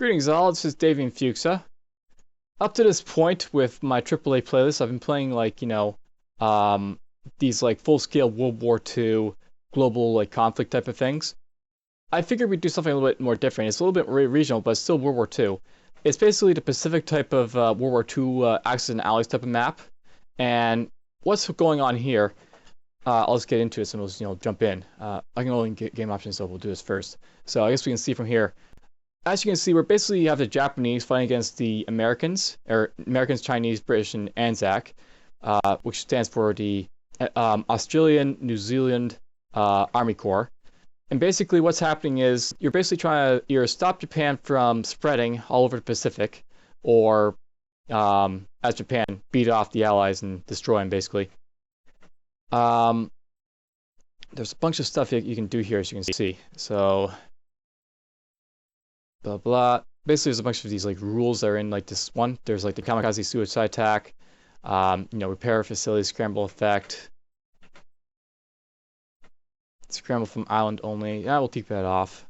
Greetings all, this is Davian Fuchsa. Up to this point with my AAA playlist, I've been playing these full-scale World War II global conflict type of things. I figured we'd do something a little bit more different. It's a little bit regional, but it's still World War II. It's basically the Pacific type of World War II Axis and Allies type of map. And what's going on here? I'll just get into this and we'll jump in. I can only get game options, so we'll do this first. So I guess we can see from here. As you can see, we're basically have the Japanese fighting against the Americans, Chinese, British, and ANZAC, which stands for the Australian New Zealand Army Corps. And basically what's happening is you're basically trying to either stop Japan from spreading all over the Pacific, or as Japan, beat off the Allies and destroy them, basically. There's a bunch of stuff you can do here, as you can see. So blah blah. Basically, there's a bunch of these rules that are in this one. There's the kamikaze suicide attack, repair facility scramble effect, scramble from island only. Yeah, we'll keep that off.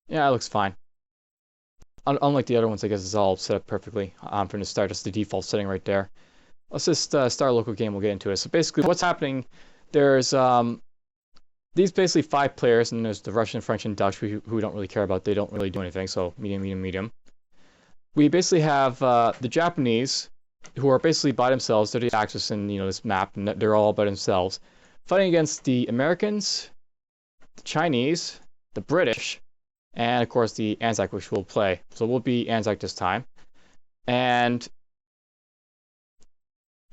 Yeah, it looks fine. Unlike the other ones, I guess it's all set up perfectly from the start. Just the default setting right there. Let's just start a local game. We'll get into it. So basically, what's happening? There's these basically 5 players, and there's the Russian, French, and Dutch, who we don't really care about. They don't really do anything. So medium, medium, medium. We basically have the Japanese, who are basically by themselves. They're the Axis in this map, and they're all by themselves, fighting against the Americans, the Chinese, the British, and of course the ANZAC, which we'll play. So we'll be ANZAC this time, and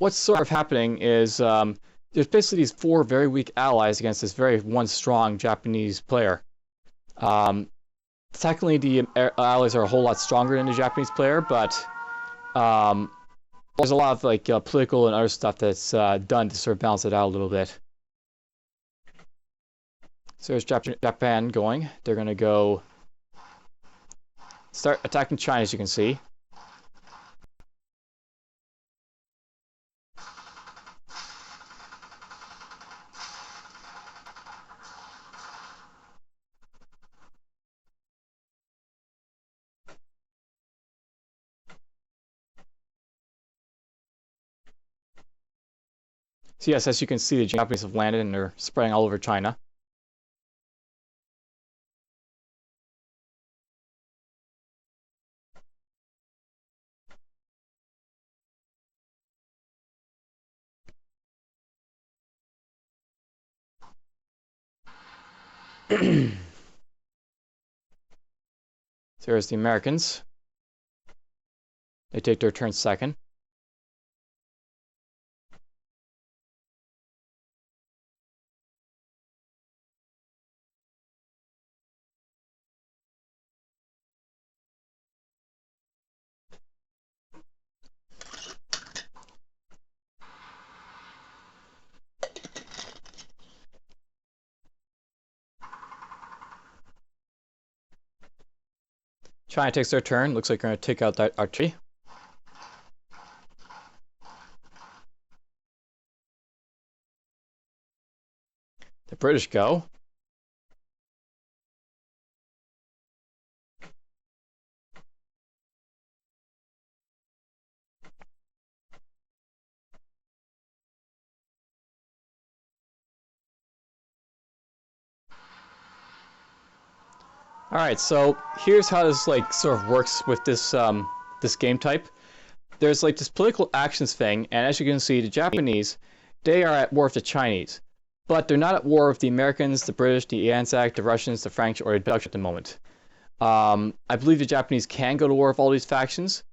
what's sort of happening is there's basically these 4 very weak allies against this very one strong Japanese player. Technically, the allies are a whole lot stronger than the Japanese player, but there's a lot of political and other stuff that's done to sort of balance it out a little bit. So there's Japan going. They're going to go start attacking China, as you can see. So yes, as you can see, the Japanese have landed and they're spreading all over China. So there's the Americans. They take their turn second. China takes their turn. Looks like they're going to take out that archery. The British go. Alright, so here's how this sort of works with this this game type. There's this political actions thing, and as you can see, the Japanese, they are at war with the Chinese, but they're not at war with the Americans, the British, the ANZAC, the Russians, the French, or the Dutch at the moment. I believe the Japanese can go to war with all these factions,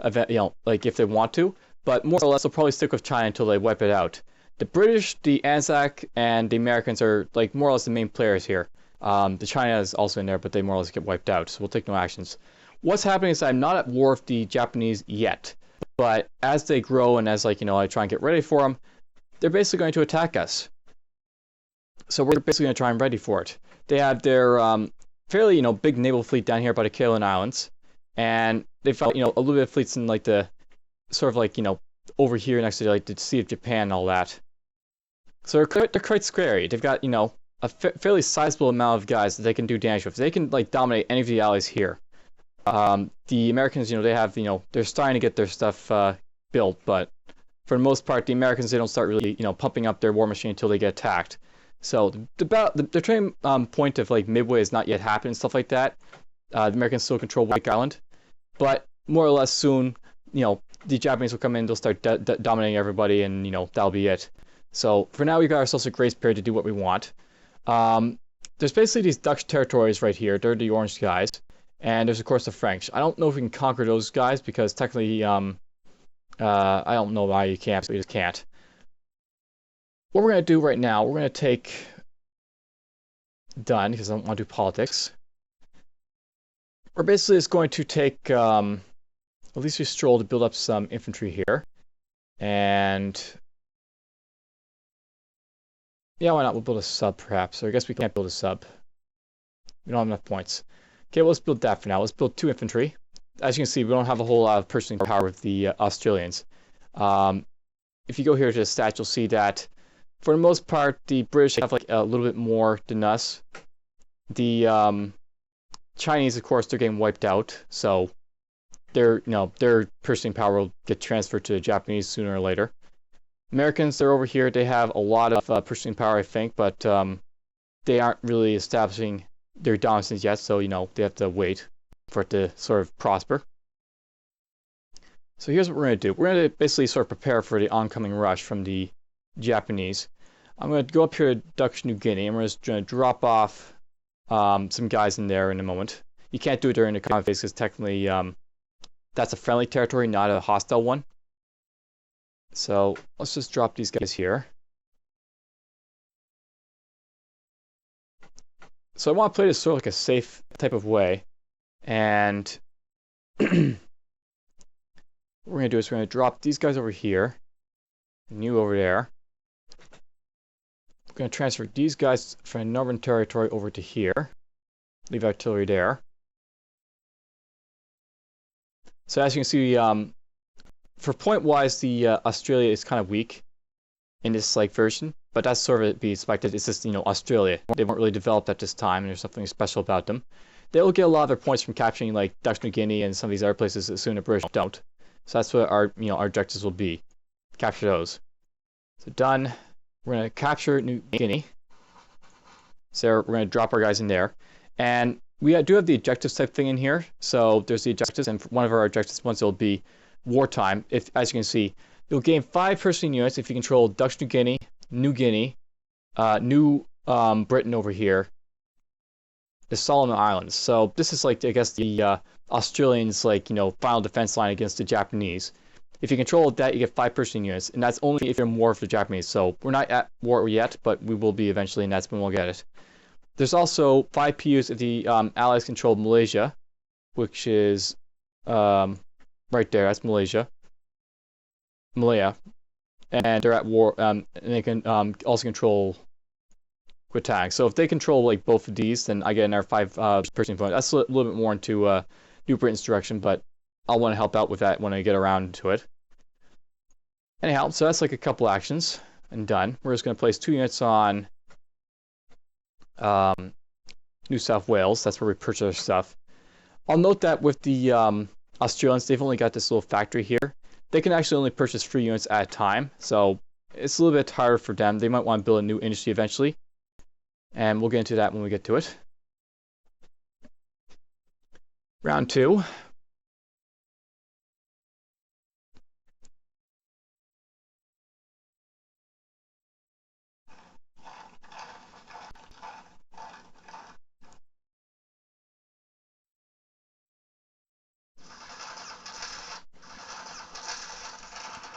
if they want to, but more or less they'll probably stick with China until they wipe it out. The British, the ANZAC, and the Americans are more or less the main players here. The China is also in there, but they more or less get wiped out, so we'll take no actions. What's happening is I'm not at war with the Japanese yet, but as they grow and as I try and get ready for them, they're basically going to attack us. So we're basically going to try and ready for it. They have their fairly big naval fleet down here by the Cayman Islands, and they found a little bit of fleets in the sort of over here next to the Sea of Japan and all that. So they're quite scary. They've got, you know, a fairly sizable amount of guys that they can do damage with. They can like dominate any of the allies here. The Americans, you know, they have, you know, they're starting to get their stuff built, but for the most part, the Americans, they don't start really, you know, pumping up their war machine until they get attacked. So the turning point of like Midway has not yet happened and stuff like that. The Americans still control Wake Island, but more or less soon, you know, the Japanese will come in, they'll start dominating everybody, and you know that'll be it. So for now, we've got ourselves a grace period to do what we want. There's basically these Dutch territories right here. They're the orange guys, and there's of course the French. I don't know if we can conquer those guys because technically, I don't know why you can't, but you just can't. What we're gonna do right now, we're gonna take done because I don't want to do politics. We're basically just going to take at least we stroll to build up some infantry here, and yeah, why not? We'll build a sub perhaps, or I guess we can't build a sub. We don't have enough points. Okay, well, let's build that for now. Let's build 2 infantry. As you can see, we don't have a whole lot of purchasing power with the Australians. If you go here to the stats, you'll see that for the most part, the British have like a little bit more than us. The Chinese, of course, they're getting wiped out, so their purchasing power will get transferred to the Japanese sooner or later. Americans, they're over here. They have a lot of purchasing power, I think, but they aren't really establishing their dominance yet, so you know they have to wait for it to sort of prosper. So here's what we're going to do. We're going to basically sort of prepare for the oncoming rush from the Japanese. I'm going to go up here to Dutch New Guinea, and we're just going to drop off some guys in there in a moment. You can't do it during the combat phase because technically that's a friendly territory, not a hostile one. So let's just drop these guys here. So I want to play this sort of like a safe type of way, and what we're going to do is we're going to drop these guys over here, and you over there. We're going to transfer these guys from Northern Territory over to here. Leave artillery there. So as you can see, for point-wise, the Australia is kind of weak in this like version, but that's sort of to be expected. It's just, you know, Australia. They weren't really developed at this time, and there's something special about them. They will get a lot of their points from capturing like Dutch New Guinea and some of these other places as soon as the British don't. So that's what our our objectives will be. Capture those. So done. We're going to capture New Guinea. So we're going to drop our guys in there. And we do have the objectives type thing in here. So there's the objectives, and one of our objectives once will be wartime. If, as you can see, you'll gain 5 purchasing units if you control Dutch New Guinea, New Britain over here, the Solomon Islands. So this is like, I guess, the Australians' like, final defense line against the Japanese. If you control that, you get 5 purchasing units, and that's only if you're in war with the Japanese. So we're not at war yet, but we will be eventually, and that's when we'll get it. There's also 5 PUs if the Allies control Malaysia, which is right there. That's Malaysia. Malaya. And they're at war, and they can also control Kuitang. So if they control like both of these, then I get another 5 purchasing points. That's a little bit more into New Britain's direction, but I'll want to help out with that when I get around to it. Anyhow, so that's like a couple actions and done. We're just going to place 2 units on New South Wales. That's where we purchase our stuff. I'll note that with the Australians, they've only got this little factory here. They can actually only purchase 3 units at a time, so it's a little bit harder for them. They might want to build a new industry eventually, and we'll get into that when we get to it. Round 2.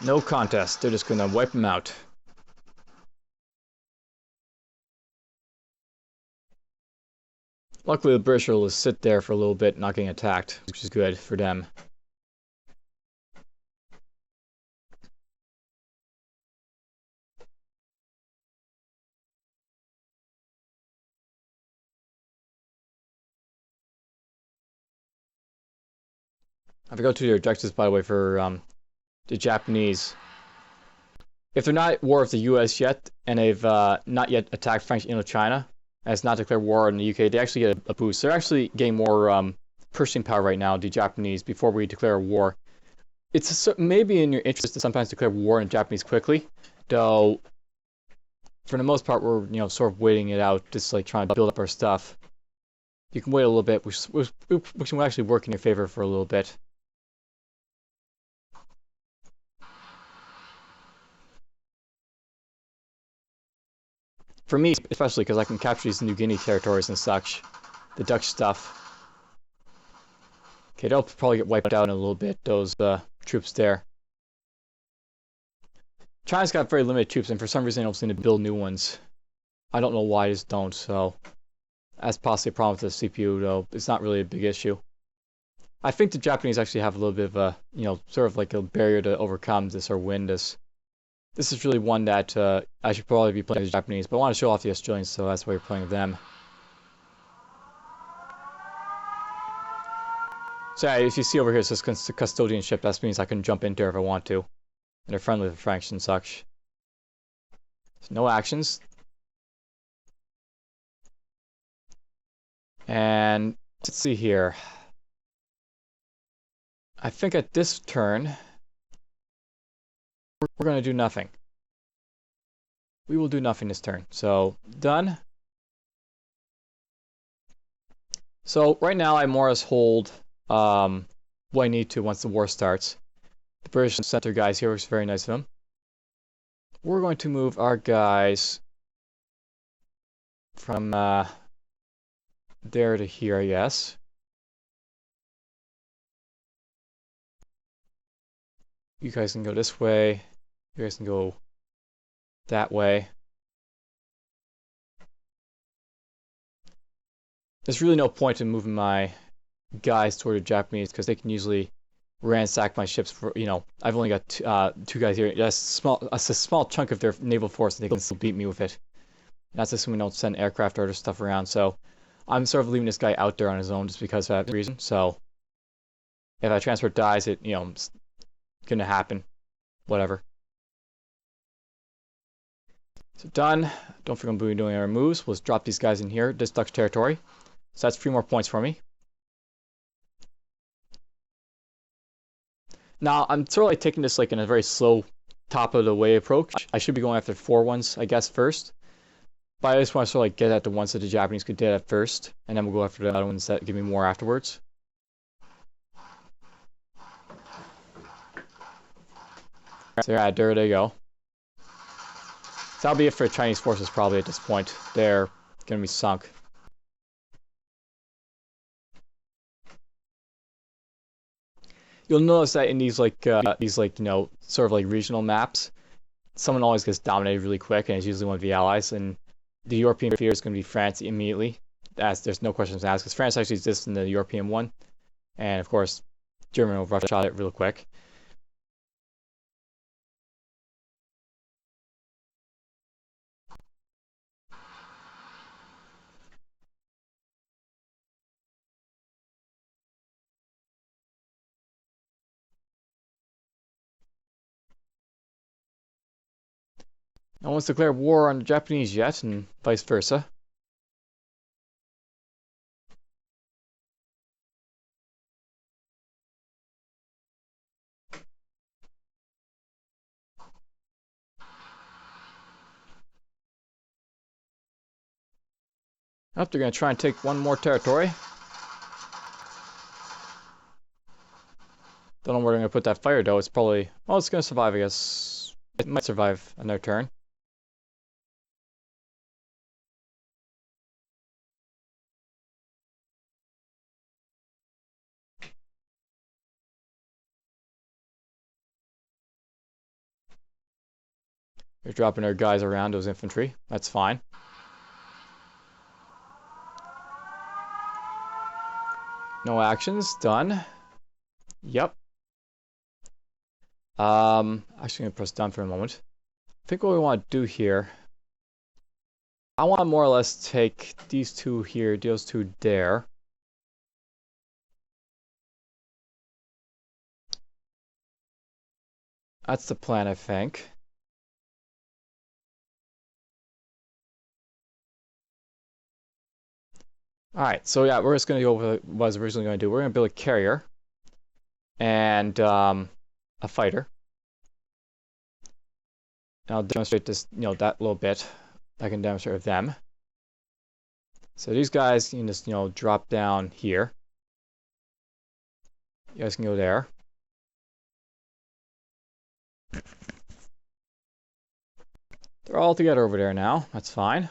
No contest. They're just going to wipe them out. Luckily, the British will just sit there for a little bit, not getting attacked, which is good for them. I forgot to do their objectives, by the way, for the Japanese. if they're not at war with the U.S. yet, and they've not yet attacked French Indochina, and it's not declared war in the U.K., they actually get a boost. They're actually getting more purchasing power right now, the Japanese, before we declare a war. It's maybe in your interest to sometimes declare war on the Japanese quickly, though for the most part we're sort of waiting it out, just like trying to build up our stuff. You can wait a little bit, which will actually work in your favor for a little bit. For me, especially, because I can capture these New Guinea territories and such. The Dutch stuff. Okay, they'll probably get wiped out in a little bit, those troops there. China's got very limited troops, and for some reason they don't seem to build new ones. I don't know why they just don't, so... That's possibly a problem with the CPU, though. It's not really a big issue. I think the Japanese actually have a little bit of a, sort of like a barrier to overcome this or win this. This is really one that I should probably be playing as the Japanese, but I want to show off the Australians, so that's why we're playing with them. So yeah, if you see over here, it says custodian ship. That means I can jump into there if I want to. And they're friendly with the French and such. So no actions. And let's see here. I think at this turn, we're going to do nothing. We will do nothing this turn. So, done. So, right now I more or less hold what I need to once the war starts. The British sent their guys here, which is very nice of them. We're going to move our guys from there to here, I guess. You guys can go this way. You guys can go that way. There's really no point in moving my guys toward the Japanese because they can usually ransack my ships for, I've only got two guys here. That's a small chunk of their naval force, and they can still beat me with it. That's assuming we don't send aircraft or other stuff around, so I'm sort of leaving this guy out there on his own just because of that reason. So if that transport dies, it's gonna happen. Whatever. So done. Don't forget we'll be doing our moves. We'll just drop these guys in here, this Dutch territory. So that's 3 more points for me. Now I'm sort of like taking this like in a very slow top of the way approach. I should be going after 4 ones, I guess, first. But I just want to sort of like get at the ones that the Japanese could get at first, and then we'll go after the other ones that give me more afterwards. So yeah, there they go. So that'll be it for the Chinese forces probably at this point. They're gonna be sunk. You'll notice that in these sort of like regional maps, someone always gets dominated really quick, and it's usually one of the allies. And the European sphere is going to be France immediately. There's no questions asked, because France actually exists in the European one, and of course, Germany will rush out it real quick. No one's declared war on the Japanese yet, and vice versa. Oh, they're going to try and take one more territory. Don't know where they're going to put that fire, though. It's probably... Well, it's going to survive, I guess. It might survive on their turn. They're dropping their guys around, those infantry. That's fine. No actions. Done. Yep. Actually gonna press down for a moment. I think what we want to do here, I want to more or less take these 2 here, those 2 there. That's the plan, I think. Alright, so yeah, we're just going to go with what I was originally going to do. We're going to build a carrier and a fighter. And I'll demonstrate this, that little bit. I can demonstrate with them. So these guys can just, drop down here. You guys can go there. They're all together over there now. That's fine.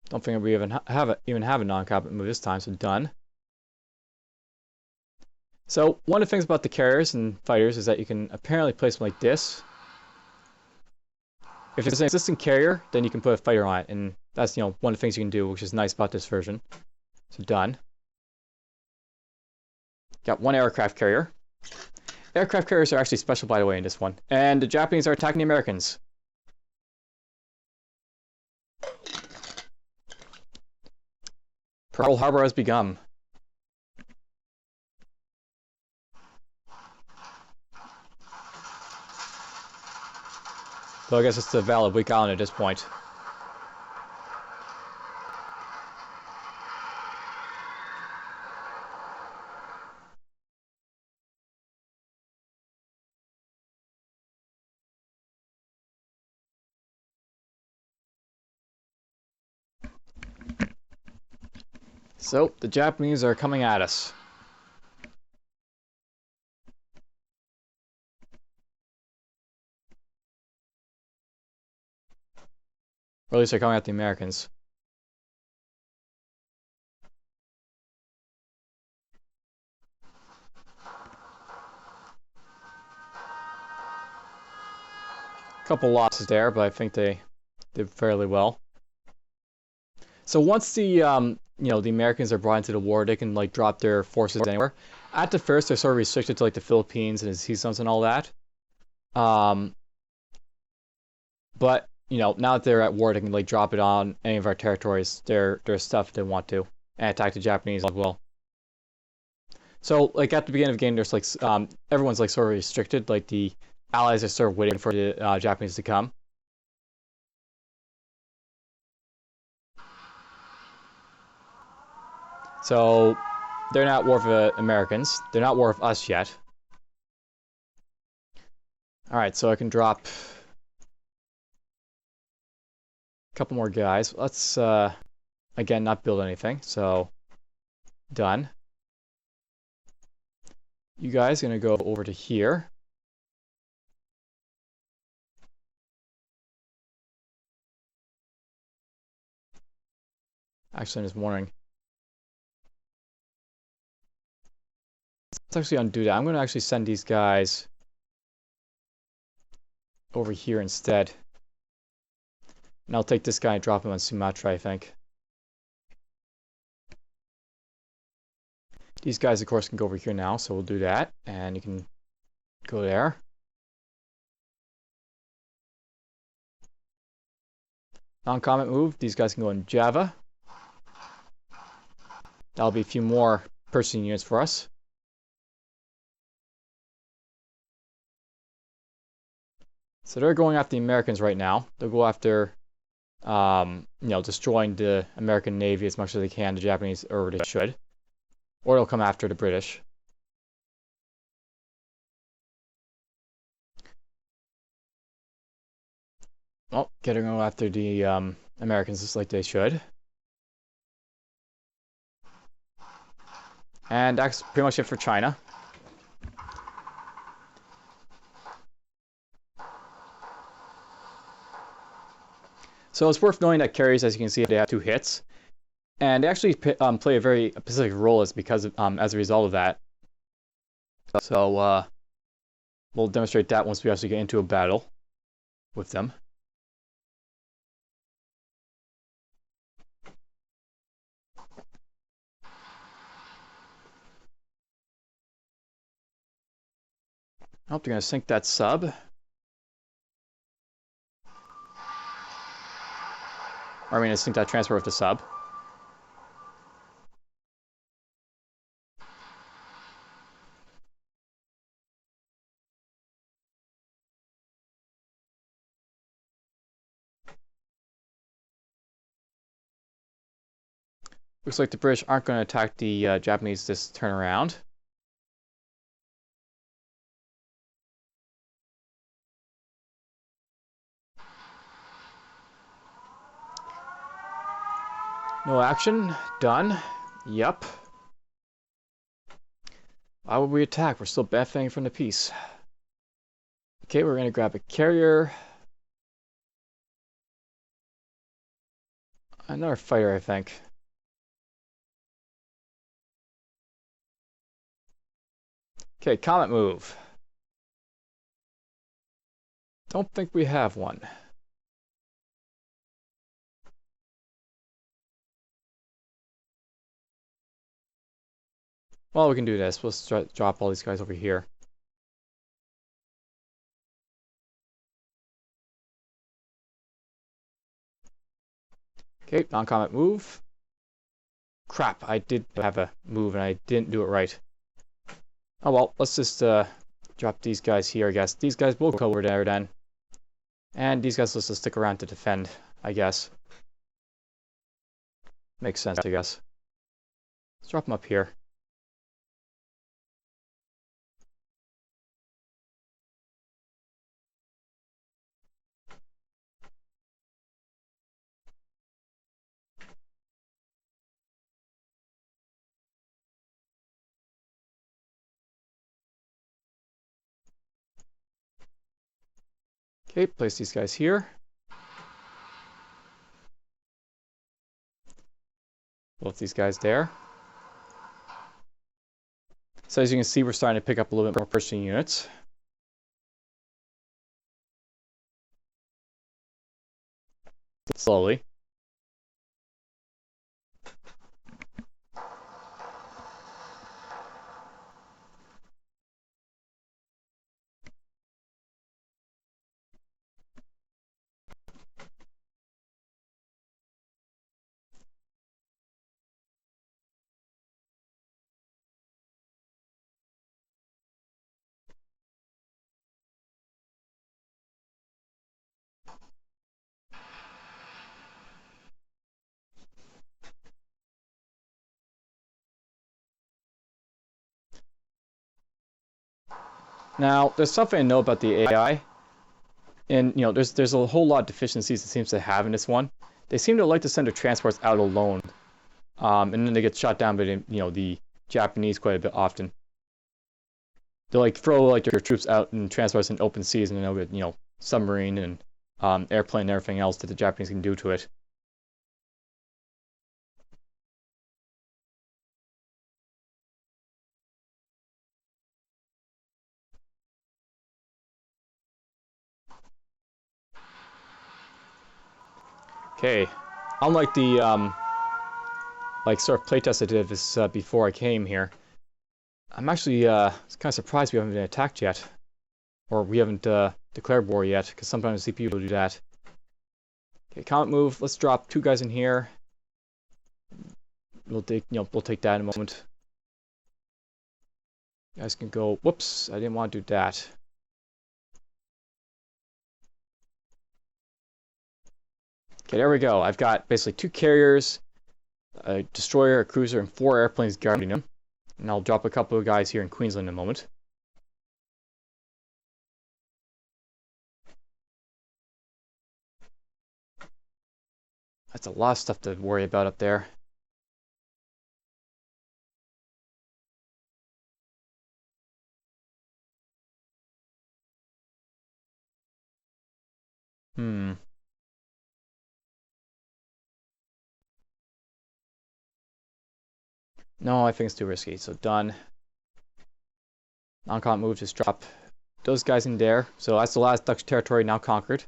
Don't think we even have a non-combat move this time, so done. So one of the things about the carriers and fighters is that you can apparently place them like this. If there's an existing carrier, then you can put a fighter on it, and that's one of the things you can do, which is nice about this version. So done. Got one aircraft carrier. Aircraft carriers are actually special, by the way, in this one. And the Japanese are attacking the Americans. Pearl Harbor has begun. So I guess it's a valid weak island at this point. So the Japanese are coming at us. Or at least they're coming at the Americans. Couple losses there, but I think they did fairly well. So once the the Americans are brought into the war, they can drop their forces anywhere. At the first, they're sort of restricted to the Philippines and the sea zones and all that. But now that they're at war, they can drop it on any of our territories, their stuff if they want to, and attack the Japanese as well. So at the beginning of the game, there's everyone's sort of restricted. The Allies are sort of waiting for the Japanese to come. So they're not at war with the Americans. They're not at war with us yet. Alright, so I can drop a couple more guys. Let's, again, not build anything. So, done. You guys are going to go over to here. Actually, I'm just wondering. Let's actually undo that. I'm going to actually send these guys over here instead. And I'll take this guy and drop him on Sumatra, I think. These guys, of course, can go over here now, so we'll do that. And you can go there. Non-combat move. These guys can go in Java. That'll be a few more purchasing units for us. So they're going after the Americans right now. They'll go after, destroying the American Navy as much as they can. The Japanese, or they should. Or they'll come after the British. Well, getting go after the Americans just like they should. And that's pretty much it for China. So it's worth knowing that carriers, as you can see, they have 2 hits. And they actually play a very specific role as a result of that. So we'll demonstrate that once we actually get into a battle with them. I hope they're going to sink that sub. Or I mean, sink that transfer with the sub. Looks like the British aren't going to attack the Japanese this turn around. No action. Done. Yep. Why would we attack? We're still benefiting from the peace. Okay, we're going to grab a carrier. Another fighter, I think. Okay, comet move. Don't think we have one. Well, we can do this. Let's drop all these guys over here. Okay, non-combat move. Crap, I did have a move and I didn't do it right. Oh well, let's just drop these guys here, I guess. These guys will go over there then. And these guys, let's just stick around to defend, I guess. Makes sense, I guess. Let's drop them up here. Okay, place these guys here. Both these guys there. So as you can see, we're starting to pick up a little bit more Pershing units. Slowly. Now, there's something to know about the AI. And, there's a whole lot of deficiencies it seems to have in this one. They seem to like to send their transports out alone. And then they get shot down by, the Japanese quite a bit often. They'll, throw, their troops out and transports in open seas, and they'll get, submarine and airplane and everything else that the Japanese can do to it. Okay, unlike the sort of playtest I did this before I came here, I'm actually kind of surprised we haven't been attacked yet, or we haven't declared war yet, because sometimes CPU will do that. Okay, comet move. Let's drop 2 guys in here. We'll take that in a moment. You guys can go. Whoops, I didn't want to do that. Okay, there we go. I've got basically 2 carriers, a destroyer, a cruiser, and 4 airplanes guarding them. And I'll drop a couple of guys here in Queensland in a moment. That's a lot of stuff to worry about up there. No, I think it's too risky, so done. Non-combat move, just drop those guys in there. So that's the last Dutch territory now conquered.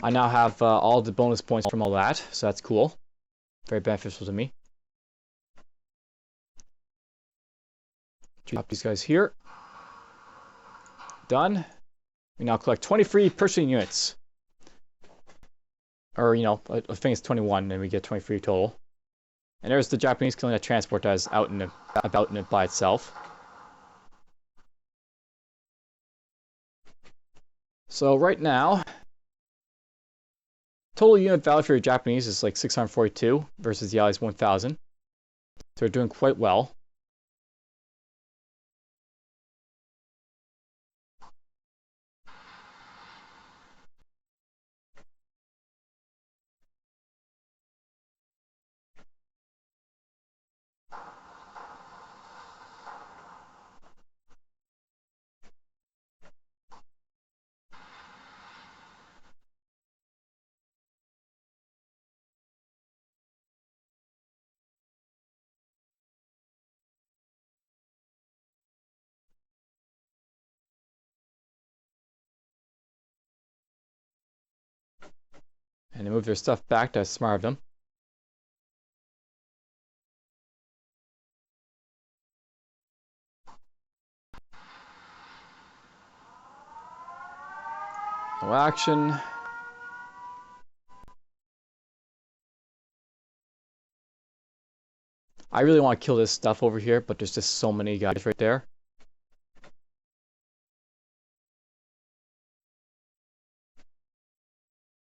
I now have all the bonus points from all that, so that's cool. Very beneficial to me. Drop these guys here. Done. We now collect 20 free Pershing units. Or, I think it's 21, and we get 20 free total. And there's the Japanese killing a transport that is out and about in it by itself. So right now, Total unit value for your Japanese is like 642 versus the Allies 1,000. So they're doing quite well. And they move their stuff back. That's smart of them. No action. I really want to kill this stuff over here, but there's just so many guys right there.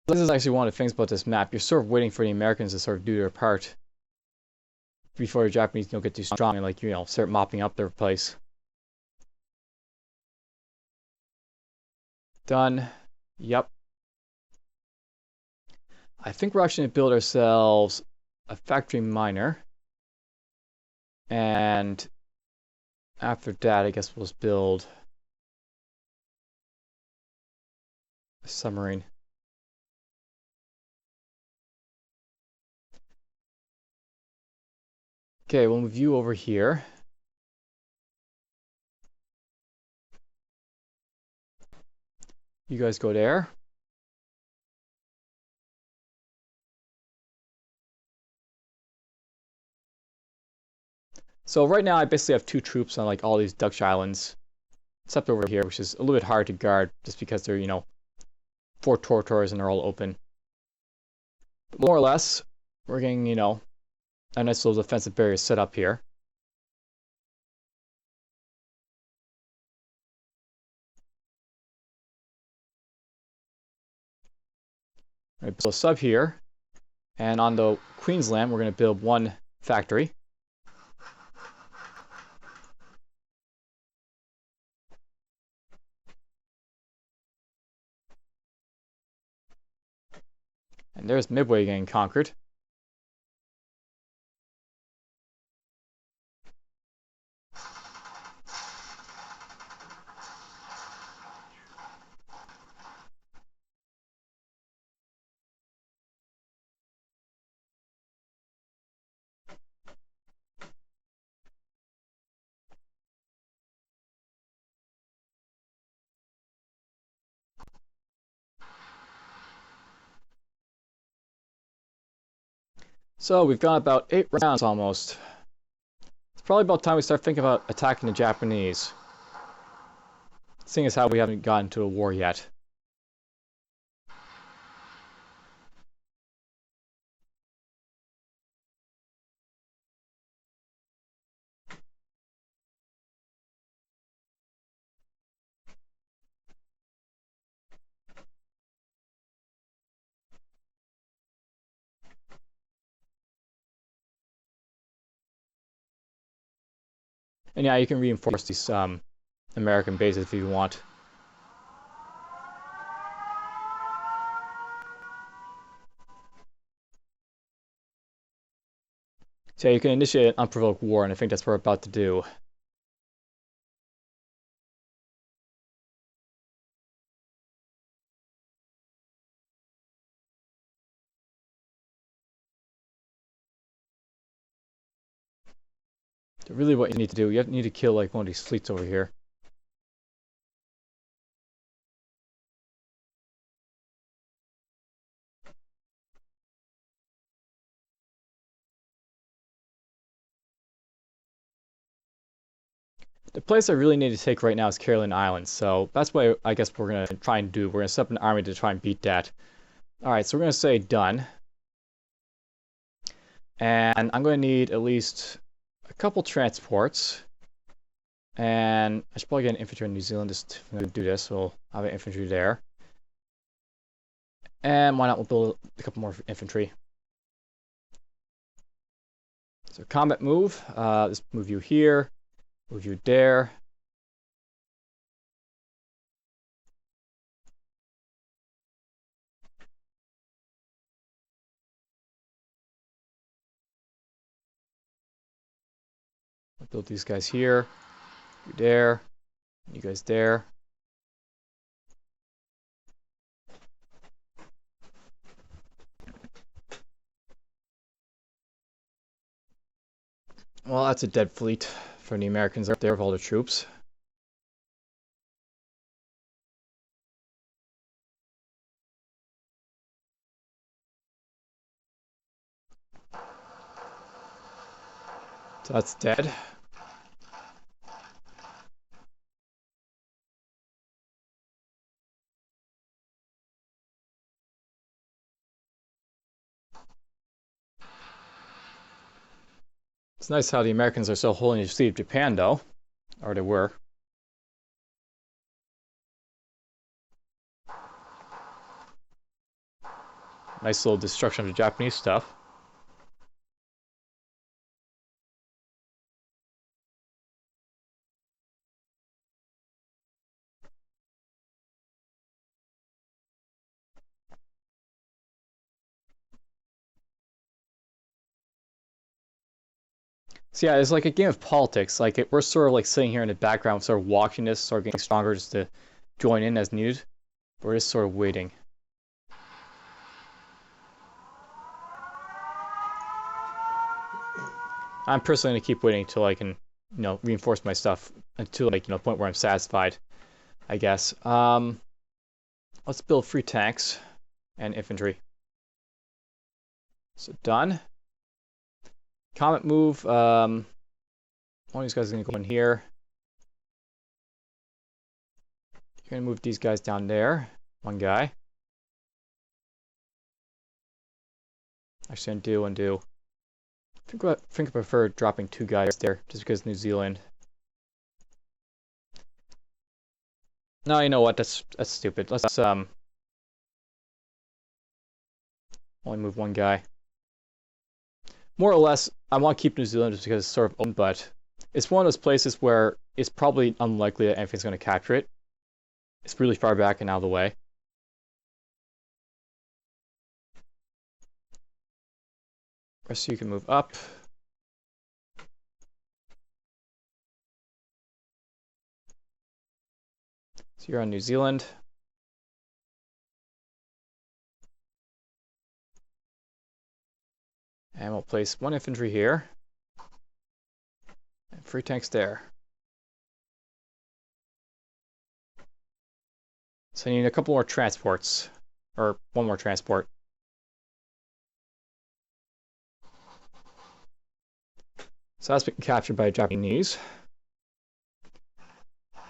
This is actually one of the things about this map. You're sort of waiting for the Americans to sort of do their part before the Japanese don't get too strong and, like, you know, start mopping up their place. Done. Yep. I think we're actually going to build ourselves a factory miner. And after that, I guess we'll just build a submarine. Okay, we'll move you over here. You guys go there. So right now I basically have 2 troops on like all these Dutch islands, except over here, which is a little bit hard to guard just because they're, you know, 4 tortors and they're all open. But more or less, we're getting, you know, a nice little defensive barrier set up here. We're going to build a sub here, and on the Queensland we're going to build 1 factory. And there's Midway getting conquered. So we've got about 8 rounds almost. It's probably about time we start thinking about attacking the Japanese, seeing as how we haven't gotten to a war yet. And yeah, you can reinforce these American bases if you want. So yeah, you can initiate an unprovoked war, and I think that's what we're about to do. So really what you need to do, you need to kill like one of these fleets over here. The place I really need to take right now is Caroline Islands, so that's what I guess we're going to try and do. We're going to set up an army to try and beat that. Alright, so we're going to say done. And I'm going to need at least a couple transports. And I should probably get an infantry in New Zealand just to do this, so I'll have an infantry there. And why not we'll build a couple more infantry. So combat move. Let's move you here. Move you there. I'll build these guys here. You there. You guys there. Well, that's a dead fleet for the Americans up there of all the troops. So that's dead. It's nice how the Americans are so holding the sea of Japan, though. Or they were. Nice little destruction of the Japanese stuff. So yeah, it's like a game of politics. Like we're sort of like sitting here in the background, sort of watching this, sort of getting stronger just to join in as needed. But we're just sort of waiting. I'm personally gonna keep waiting until I can, reinforce my stuff until like, a point where I'm satisfied, I guess. Let's build 3 tanks and infantry. So done. Comet move. One of these guys is gonna go in here. You're gonna move these guys down there. One guy. Actually, undo. I think I prefer dropping 2 guys there, just because New Zealand. No, you know what? That's stupid. Let's only move 1 guy. More or less, I want to keep New Zealand just because it's sort of open, but it's one of those places where it's probably unlikely that anything's going to capture it. It's really far back and out of the way. Rest of you can move up. So you're on New Zealand. And we'll place 1 infantry here. And 3 tanks there. So I need a couple more transports. Or 1 more transport. So that's been captured by the Japanese.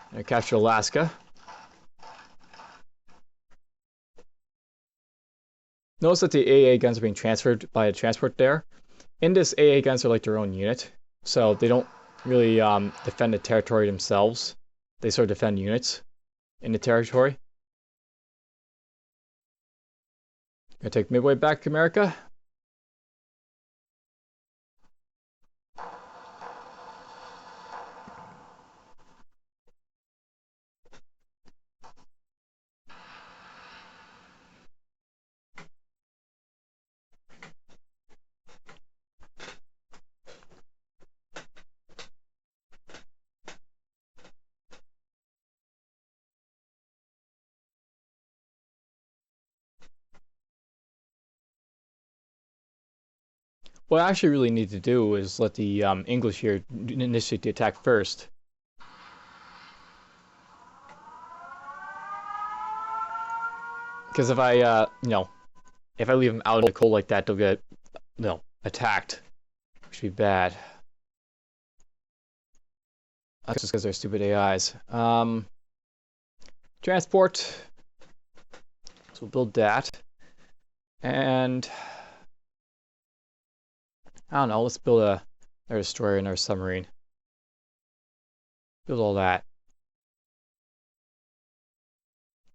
And I captured Alaska. Notice that the AA guns are being transferred by a transport there. In this, AA guns are like their own unit, so they don't really defend the territory themselves. They sort of defend units in the territory. Gonna take Midway back, America. What I actually really need to do is let the English here initiate the attack first. Because if I, if I leave them out in the cold like that, they'll get, attacked. Which would be bad. That's just because they're stupid AIs. Transport. So we'll build that. And I don't know, let's build a destroyer and our submarine. Build all that.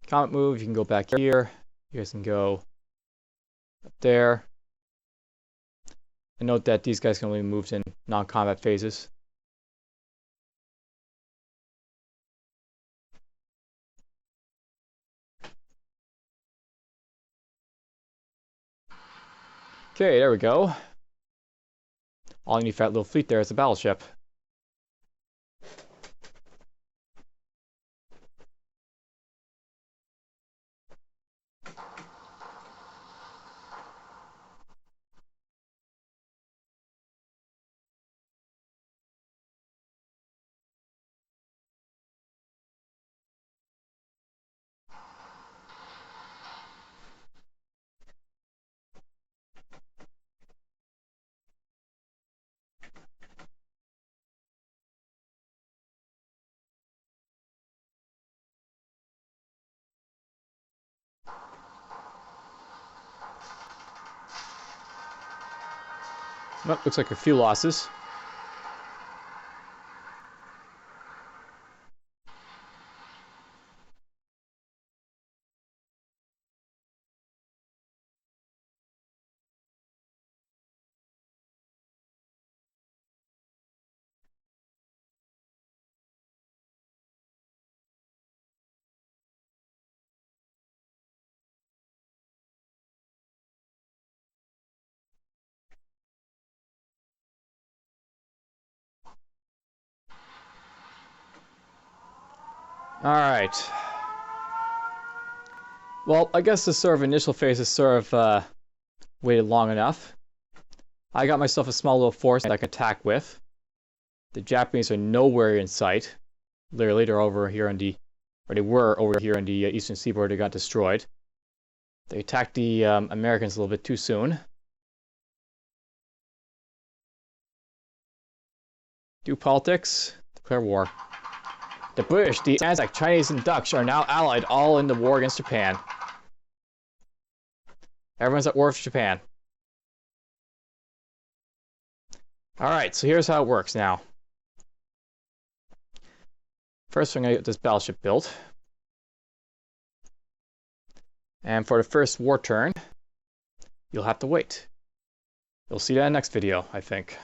Comet move, you can go back here. You guys can go Up there. And note that these guys can only be moved in non-combat phases. Okay, there we go. All you need for that little fleet there is a battleship. Oh, looks like a few losses. Alright. Well, I guess the sort of initial phase is sort of waited long enough. I got myself a small little force that I can attack with. The Japanese are nowhere in sight. Literally, they're over here on the... or they were over here on the eastern seaboard. They got destroyed. They attacked the Americans a little bit too soon. Do politics. Declare war. The British, the ANZAC, Chinese, and Dutch are now allied, all in the war against Japan. Everyone's at war with Japan. Alright, so here's how it works now. First, I'm going to get this battleship built. And for the first war turn, you'll have to wait. You'll see that in the next video, I think.